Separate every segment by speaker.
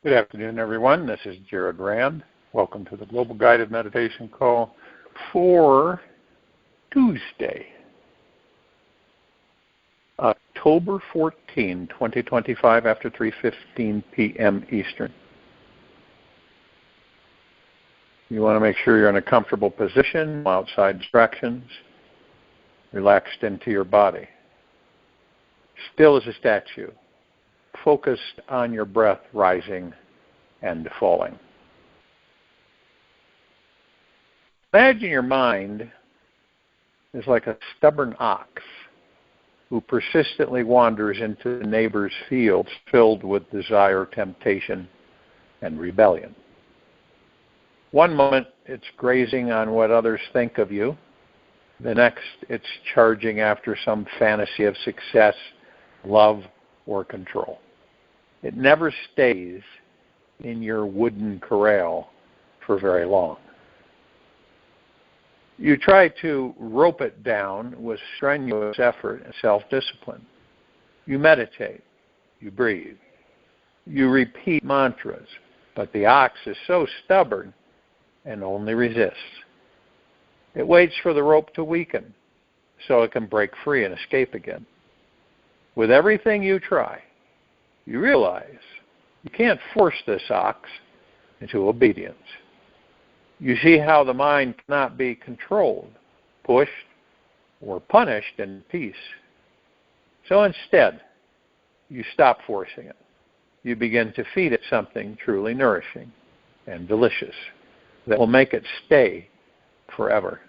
Speaker 1: Good afternoon, everyone. This is Jared Rand. Welcome to the Global Guided Meditation Call for Tuesday, October 14, 2025, after 3:15 p.m. Eastern. You want to make sure you're in a comfortable position, outside distractions, relaxed into your body. Still as a statue, focused on your breath rising and falling. Imagine your mind is like a stubborn ox who persistently wanders into the neighbor's fields filled with desire, temptation, and rebellion. One moment it's grazing on what others think of you. The next it's charging after some fantasy of success, love, or control. It never stays in your wooden corral for very long. You try to rope it down with strenuous effort and self-discipline. You meditate, you breathe, you repeat mantras, but the ox is so stubborn and only resists. It waits for the rope to weaken so it can break free and escape again. With everything you try, you realize you can't force this ox into obedience. You see how the mind cannot be controlled, pushed, or punished in peace. So instead, you stop forcing it. You begin to feed it something truly nourishing and delicious that will make it stay forever.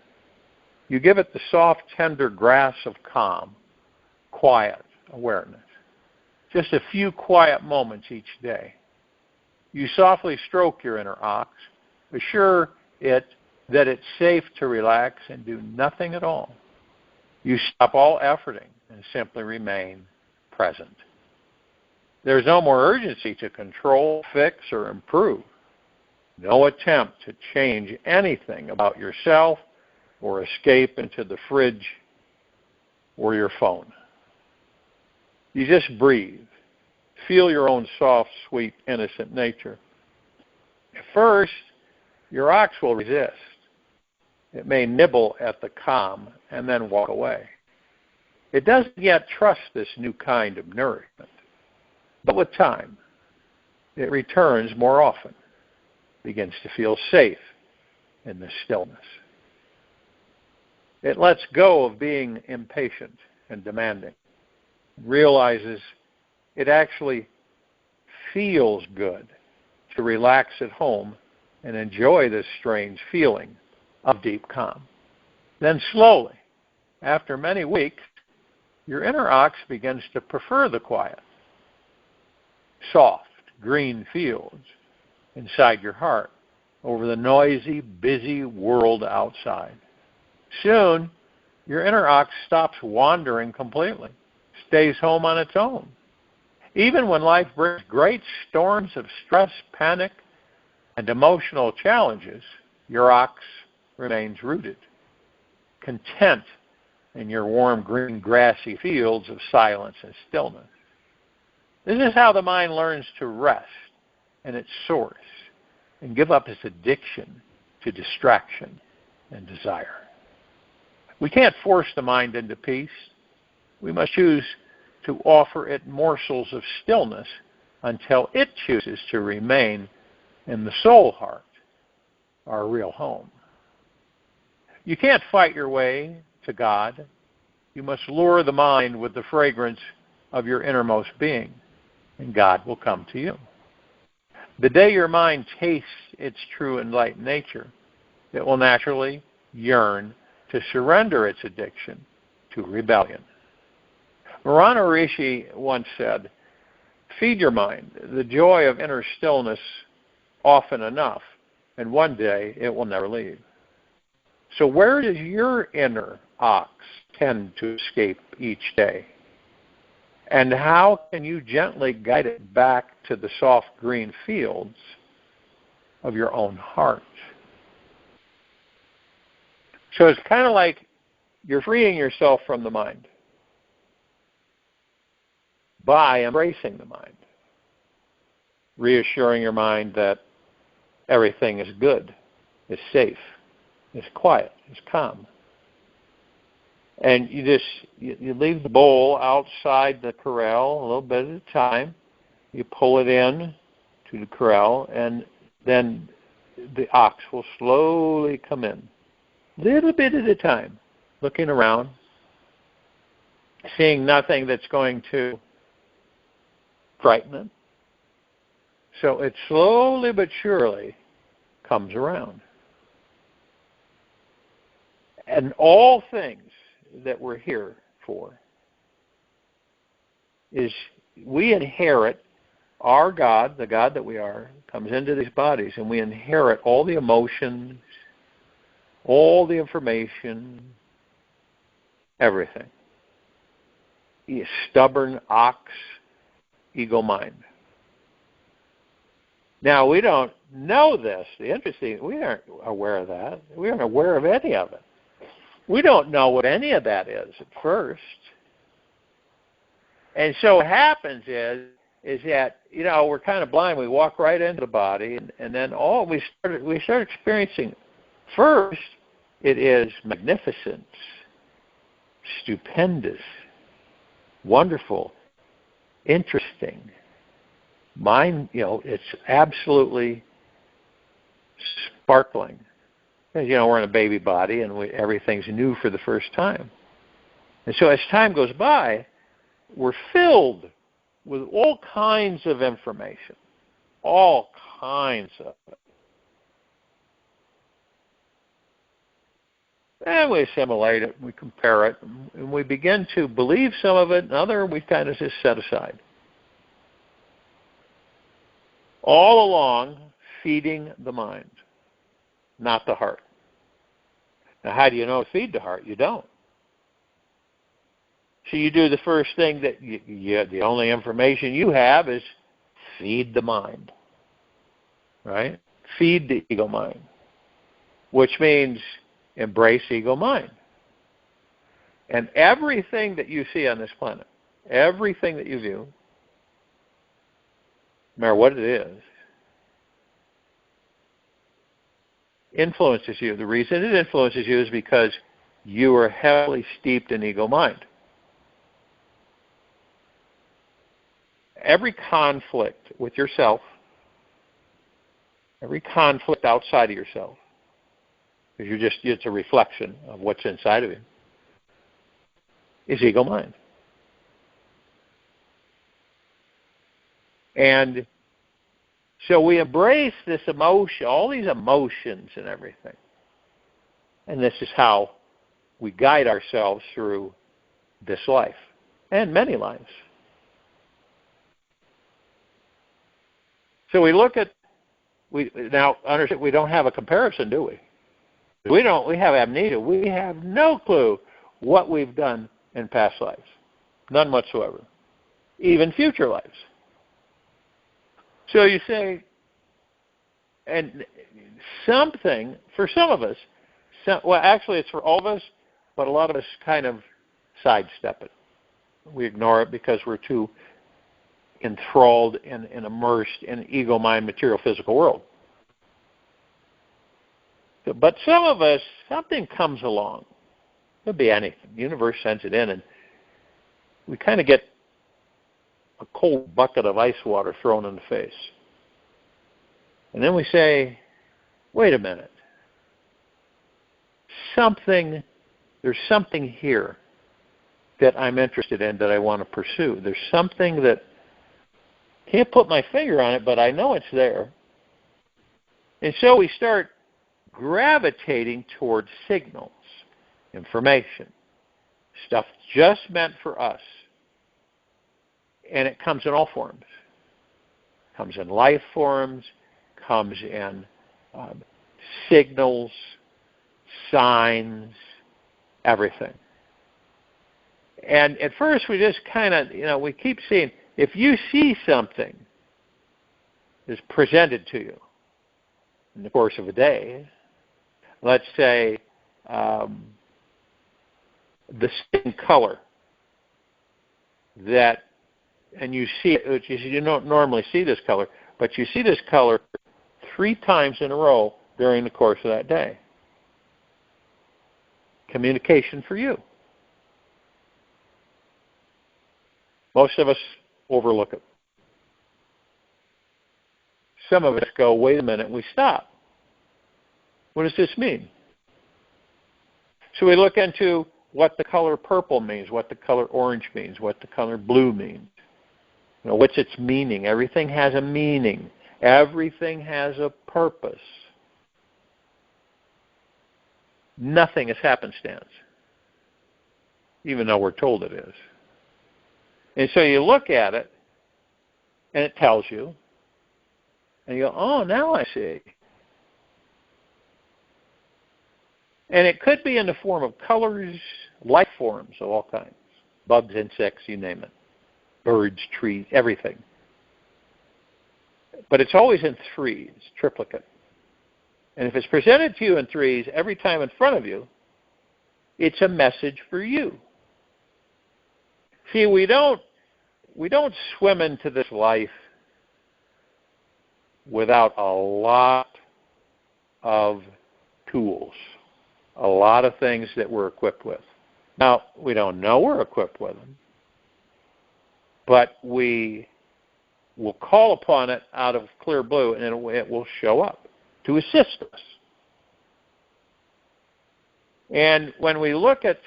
Speaker 1: You give it the soft, tender grass of calm, quiet awareness. Just a few quiet moments each day. You softly stroke your inner ox, assure it that it's safe to relax and do nothing at all. You stop all efforting and simply remain present. There's no more urgency to control, fix, or improve. No attempt to change anything about yourself or escape into the fridge or your phone. You just breathe. Feel your own soft, sweet, innocent nature. At first, your ox will resist. It may nibble at the calm and then walk away. It doesn't yet trust this new kind of nourishment. But with time, it returns more often, begins to feel safe in the stillness. It lets go of being impatient and demanding, realizes it actually feels good to relax at home and enjoy this strange feeling of deep calm. Then slowly, after many weeks, your inner ox begins to prefer the quiet, soft, green fields inside your heart over the noisy, busy world outside. Soon, your inner ox stops wandering completely, stays home on its own. Even when life brings great storms of stress, panic, and emotional challenges, your ox remains rooted, content in your warm, green, grassy fields of silence and stillness. This is how the mind learns to rest in its source and give up its addiction to distraction and desire. We can't force the mind into peace. We must choose to offer it morsels of stillness until it chooses to remain in the soul heart, our real home. You can't fight your way to God. You must lure the mind with the fragrance of your innermost being, and God will come to you. The day your mind tastes its true enlightened nature, it will naturally yearn to surrender its addiction to rebellion. Marana Rishi once said, "Feed your mind the joy of inner stillness often enough, and one day it will never leave." So where does your inner ox tend to escape each day? And how can you gently guide it back to the soft green fields of your own heart? So it's kind of like you're freeing yourself from the mind by embracing the mind. reassuring your mind that everything is good, is safe, is quiet, is calm. And you leave the bull outside the corral a little bit at a time. You pull it in to the corral, and then the ox will slowly come in, little bit at a time, looking around, seeing nothing that's going to frighten it. So it slowly but surely comes around. And all things that we're here for is we inherit our God, the God that we are, comes into these bodies, and we inherit all the emotions, all the information, everything. A stubborn ox, ego mind. Now, we don't know this. The interesting, we aren't aware of that. We aren't aware of any of it. We don't know what any of that is at first. And so what happens is that, we're kind of blind. We walk right into the body, and then we start experiencing. First, it is magnificent, stupendous, wonderful, interesting. Mind, it's absolutely sparkling. Because, we're in a baby body, and everything's new for the first time. And so as time goes by, we're filled with all kinds of information, all kinds of it. And we assimilate it, we compare it, and we begin to believe some of it, and other we kind of just set aside. All along, feeding the mind, not the heart. Now, how do you know to feed the heart? You don't. So you do the first thing that the only information you have is feed the mind, right? Feed the ego mind, which means embrace ego mind. And everything that you see on this planet, everything that you view, no matter what it is, influences you. The reason it influences you is because you are heavily steeped in ego mind. Every conflict with yourself, every conflict outside of yourself, because it's a reflection of what's inside of you, is ego mind. And so we embrace this emotion, all these emotions and everything. And this is how we guide ourselves through this life and many lives. So we look at, now understand, we don't have a comparison, do we? We have amnesia. We have no clue what we've done in past lives. None whatsoever. Even future lives. So you say, and something, for some of us, well, actually it's for all of us, but a lot of us kind of sidestep it. We ignore it because we're too enthralled and immersed in ego, mind, material, physical world. But some of us, something comes along. It could be anything. The universe sends it in, and we kind of get a cold bucket of ice water thrown in the face. And then we say, wait a minute. There's something here that I'm interested in, that I want to pursue. There's something that can't put my finger on it, but I know it's there. And so we start gravitating towards signals, information, stuff just meant for us. And it comes in all forms. It comes in life forms, comes in signals, signs, everything. And at first we just kind of, we keep seeing, if you see something is presented to you in the course of a day, let's say the same color that, and you see it, you don't normally see this color, but you see this color 3 times in a row during the course of that day. Communication for you. Most of us overlook it. Some of us go, wait a minute, and we stop. What does this mean? So we look into what the color purple means, what the color orange means, what the color blue means. You know, what's its meaning? Everything has a meaning. Everything has a purpose. Nothing is happenstance, even though we're told it is. And so you look at it, and it tells you, and you go, oh, now I see. And it could be in the form of colors, life forms of all kinds. Bugs, insects, you name it. Birds, trees, everything. But it's always in 3s, triplicate. And if it's presented to you in 3s every time in front of you, it's a message for you. See, we don't swim into this life without a lot of tools, a lot of things that we're equipped with. Now, we don't know we're equipped with them, but we will call upon it out of clear blue, and it will show up to assist us. And when we look at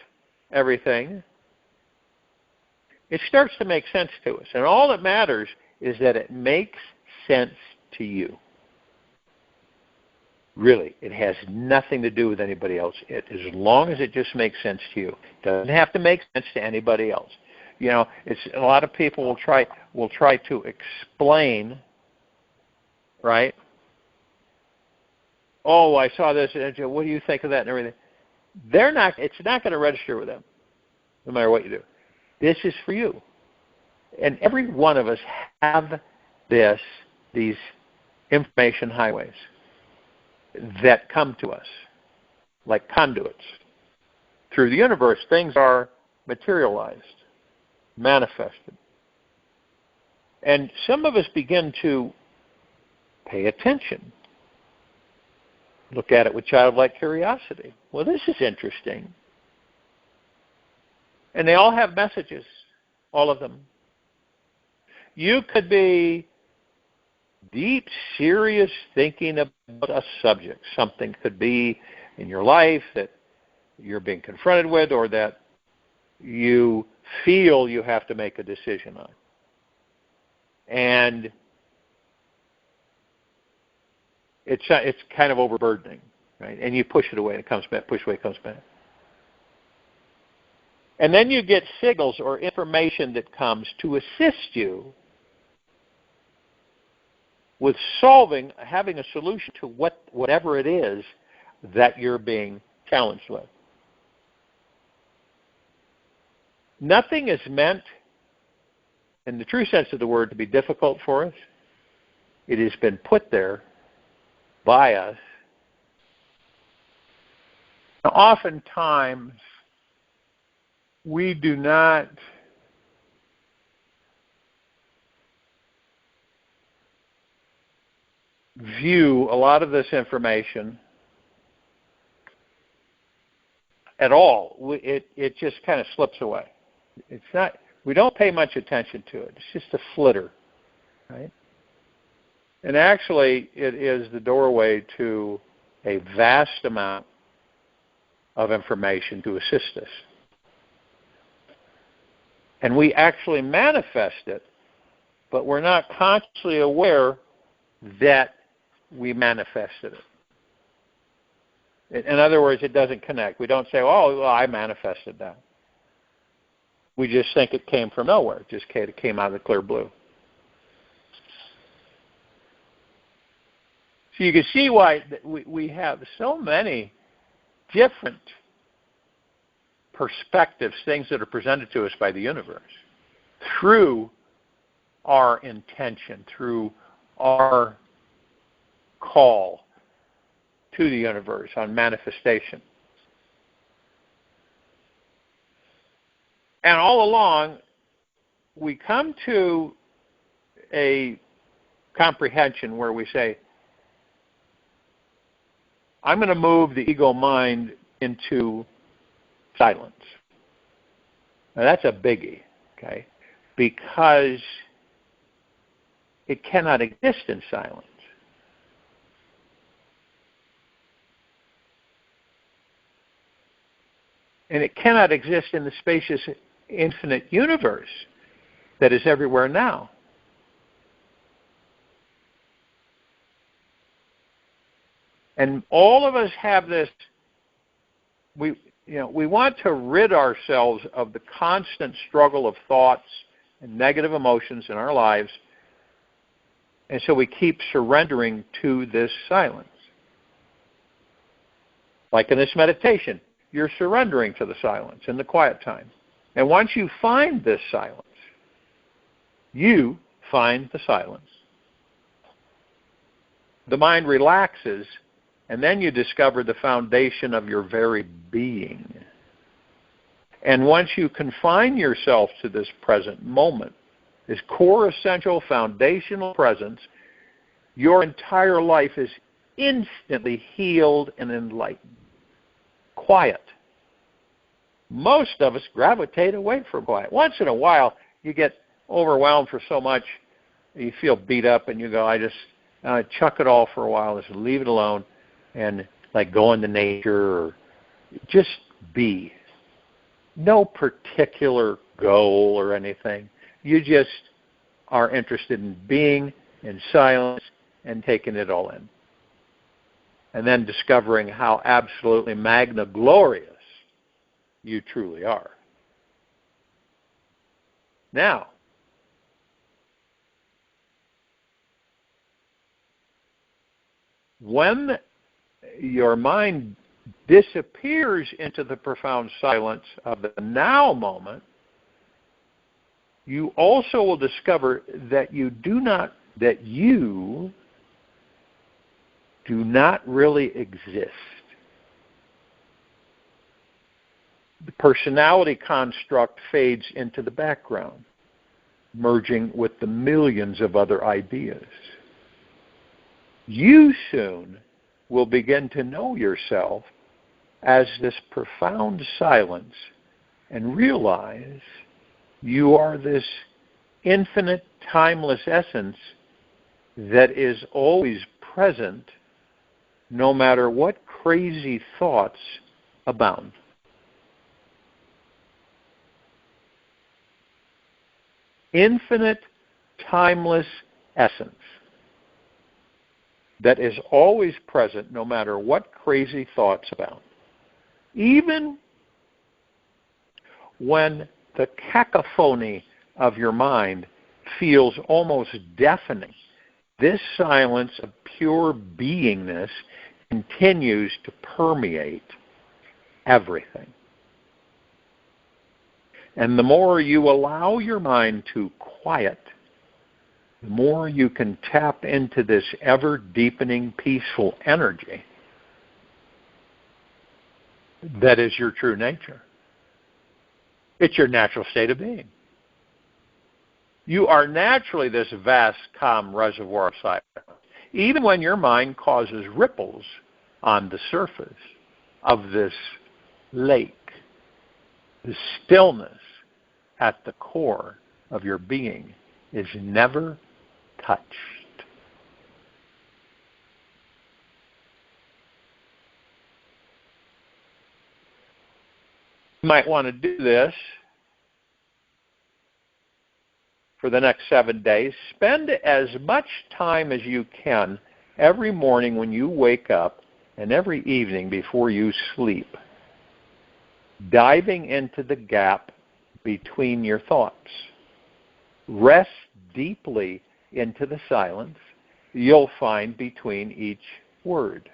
Speaker 1: everything, it starts to make sense to us. And all that matters is that it makes sense to you. Really, it has nothing to do with anybody else. As long as it just makes sense to you. It doesn't have to make sense to anybody else. You know, a lot of people will try to explain, right? Oh, I saw this. What do you think of that and everything? It's not going to register with them, no matter what you do. This is for you. And every one of us have these information highways that come to us like conduits. Through the universe, things are materialized, manifested. And some of us begin to pay attention. Look at it with childlike curiosity. Well, this is interesting. And they all have messages, all of them. You could be deep, serious thinking about a subject. Something could be in your life that you're being confronted with or that you feel you have to make a decision on. And it's kind of overburdening, right? And you push it away and it comes back, push away, it comes back. And then you get signals or information that comes to assist you with having a solution to whatever it is that you're being challenged with. Nothing is meant, in the true sense of the word, to be difficult for us. It has been put there by us. Now, oftentimes, we do not view a lot of this information at all. It just kind of slips away. It's not. We don't pay much attention to it. It's just a flitter, right? And actually, it is the doorway to a vast amount of information to assist us. And we actually manifest it, but we're not consciously aware that we manifested it. In other words, it doesn't connect. We don't say, oh, well, I manifested that. We just think it came from nowhere. It just came out of the clear blue. So you can see why we have so many different perspectives, things that are presented to us by the universe, through our intention, through our call to the universe on manifestation. And all along, we come to a comprehension where we say, I'm going to move the ego mind into silence. Now that's a biggie, okay? Because it cannot exist in silence. And it cannot exist in the spacious, infinite universe that is everywhere now. And all of us have this, we want to rid ourselves of the constant struggle of thoughts and negative emotions in our lives, and so we keep surrendering to this silence. Like in this meditation, you're surrendering to the silence in the quiet time. And once you find this silence, you find the silence. The mind relaxes, and then you discover the foundation of your very being. And once you confine yourself to this present moment, this core, essential, foundational presence, your entire life is instantly healed and enlightened. Quiet. Most of us gravitate away from quiet. Once in a while, you get overwhelmed for so much, you feel beat up, and you go, I just chuck it all for a while, just leave it alone, and like go into nature or just be. No particular goal or anything. You just are interested in being in silence and taking it all in. And then discovering how absolutely magna glorious you truly are. Now, when your mind disappears into the profound silence of the now moment, you also will discover that you do not really exist. The personality construct fades into the background, merging with the millions of other ideas. You soon will begin to know yourself as this profound silence and realize you are this infinite, timeless essence that is always present no matter what crazy thoughts abound. Infinite, timeless essence that is always present no matter what crazy thoughts abound. Even when the cacophony of your mind feels almost deafening, this silence of pure beingness continues to permeate everything. And the more you allow your mind to quiet, the more you can tap into this ever-deepening, peaceful energy that is your true nature. It's your natural state of being. You are naturally this vast, calm reservoir of silence, even when your mind causes ripples on the surface of this lake. The stillness at the core of your being is never touched. You might want to do this for the next 7 days. Spend as much time as you can every morning when you wake up and every evening before you sleep, diving into the gap between your thoughts. Rest deeply into the silence you'll find between each word.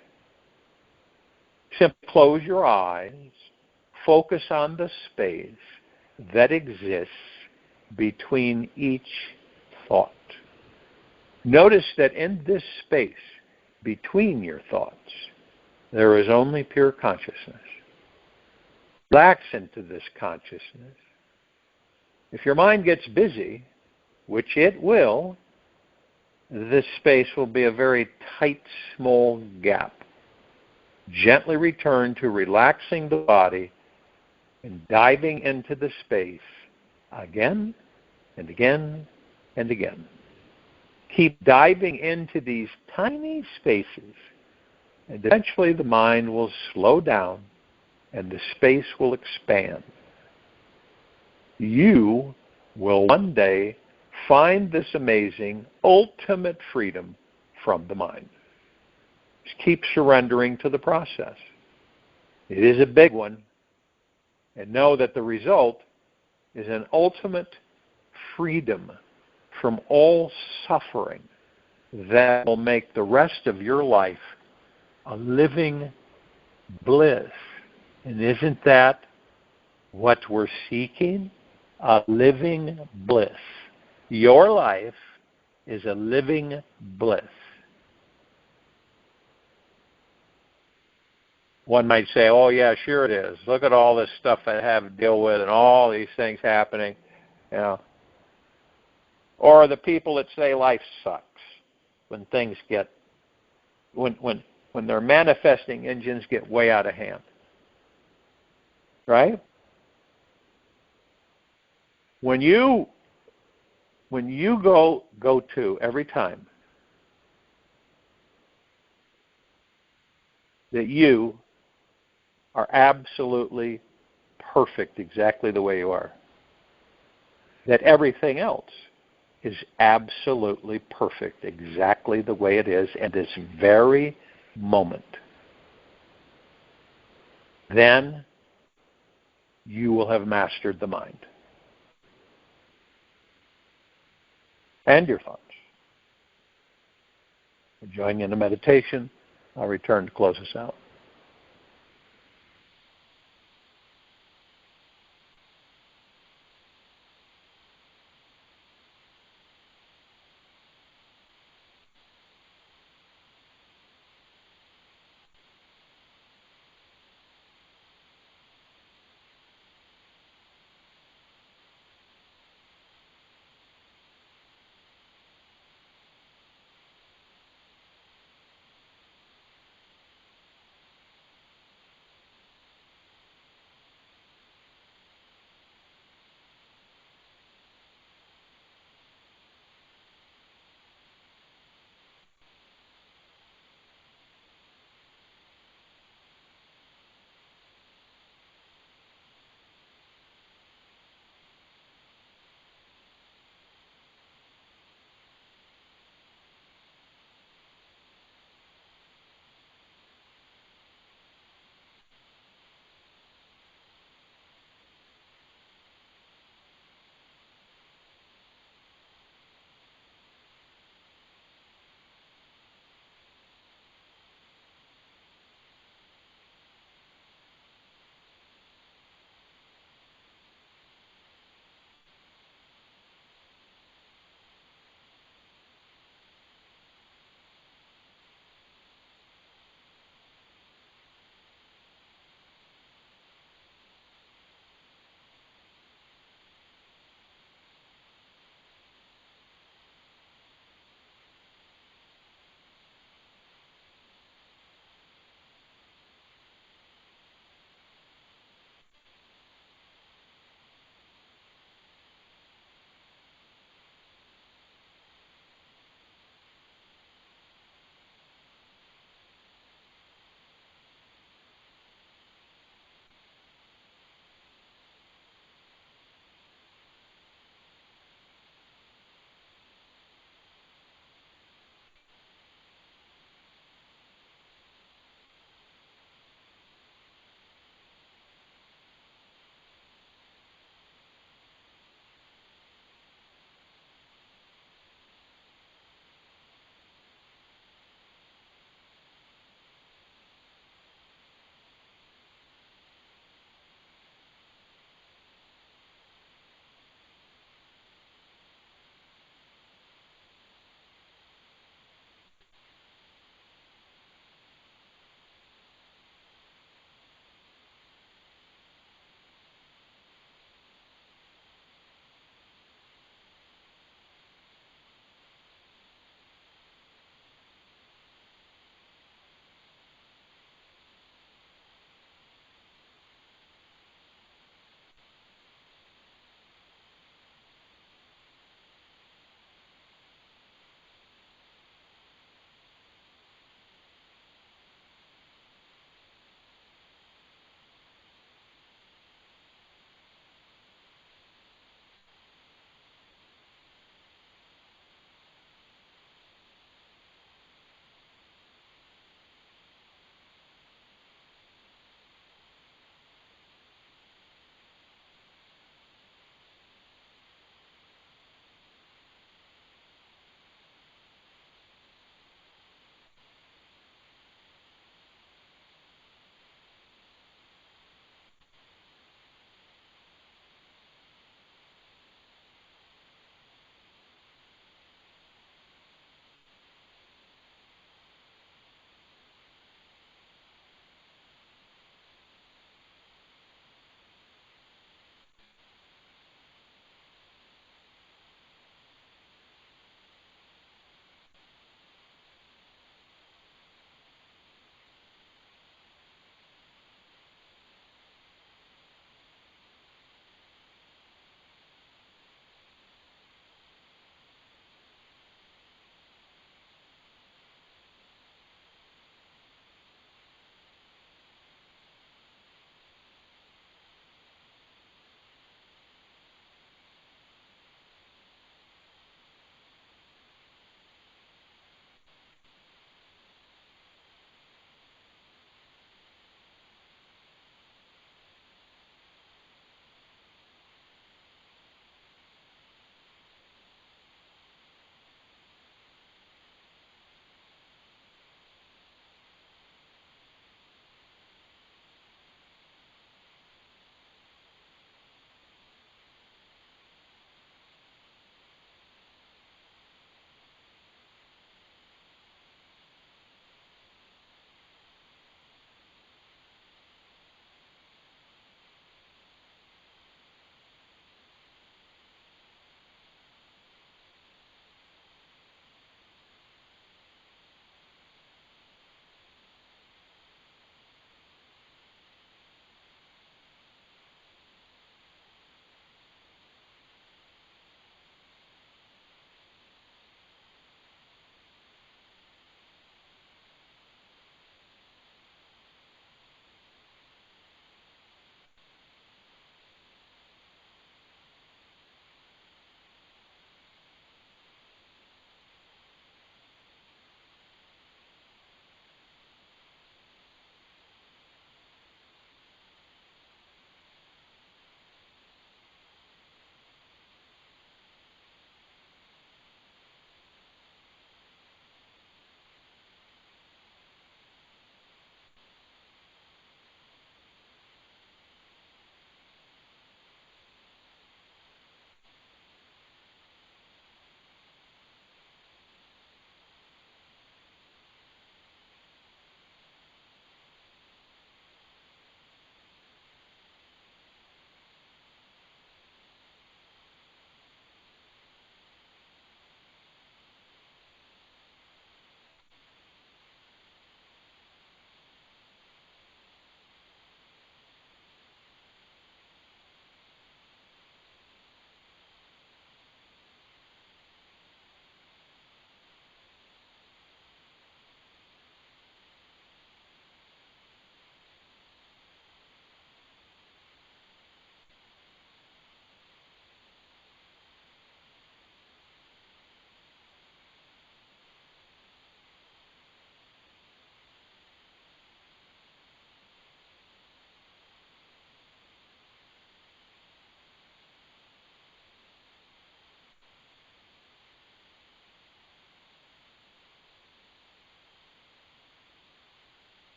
Speaker 1: Simply close your eyes, focus on the space that exists between each thought. Notice that in this space between your thoughts, there is only pure consciousness. Relax into this consciousness. If your mind gets busy, which it will, this space will be a very tight, small gap. Gently return to relaxing the body and diving into the space again and again and again. Keep diving into these tiny spaces, and eventually the mind will slow down and the space will expand. You will one day find this amazing, ultimate freedom from the mind. Just keep surrendering to the process. It is a big one, and know that the result is an ultimate freedom from all suffering that will make the rest of your life a living bliss. And isn't that what we're seeking? A living bliss. Your life is a living bliss. One might say, oh, yeah, sure it is. Look at all this stuff I have to deal with and all these things happening. You know. Or the people that say life sucks when things get, when their manifesting engines get way out of hand. Right? When you go to every time that you are absolutely perfect exactly the way you are, that everything else is absolutely perfect exactly the way it is at this very moment, then you will have mastered the mind and your thoughts. Join in the meditation. I'll return to close us out.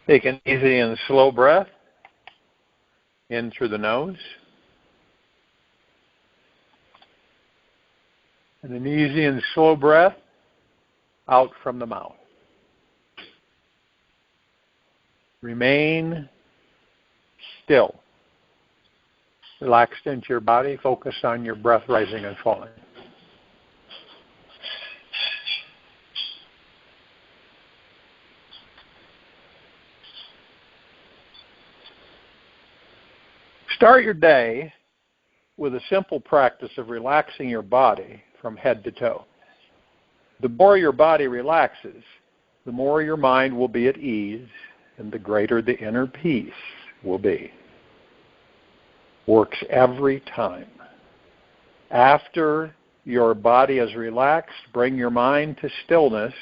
Speaker 1: Take an easy and slow breath in through the nose. And an easy and slow breath out from the mouth. Remain still. Relaxed into your body. Focus on your breath rising and falling. Start your day with a simple practice of relaxing your body from head to toe. The more your body relaxes, the more your mind will be at ease and the greater the inner peace will be. Works every time. After your body is relaxed, bring your mind to stillness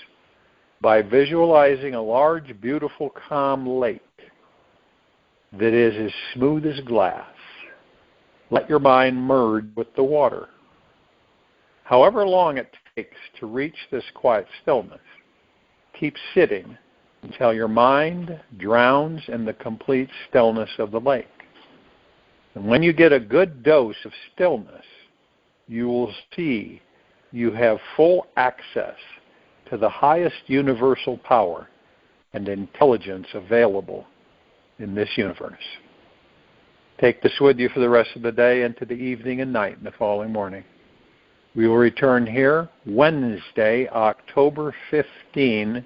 Speaker 1: by visualizing a large, beautiful, calm lake that is as smooth as glass. Let your mind merge with the water. However long it takes to reach this quiet stillness, keep sitting until your mind drowns in the complete stillness of the lake. And when you get a good dose of stillness, you will see you have full access to the highest universal power and intelligence available in this universe. Take this with you for the rest of the day, into the evening and night and the following morning. We will return here Wednesday, October 15,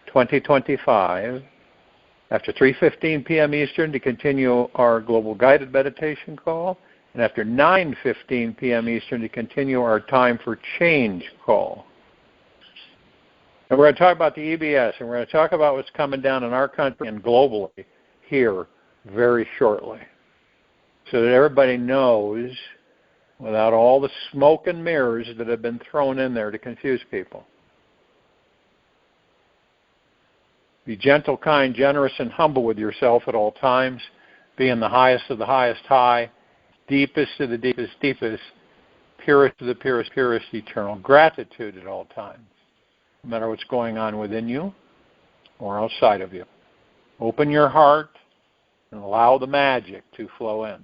Speaker 1: 2025, after 3:15 p.m. Eastern to continue our Global Guided Meditation call, and after 9:15 p.m. Eastern to continue our Time for Change call. And we're going to talk about the EBS, and we're going to talk about what's coming down in our country and globally here very shortly, so that everybody knows, without all the smoke and mirrors that have been thrown in there to confuse people. Be gentle, kind, generous, and humble with yourself at all times. Be in the highest of the highest high, deepest of the deepest deepest, purest of the purest purest eternal gratitude at all times, no matter what's going on within you or outside of you. Open your heart and allow the magic to flow in.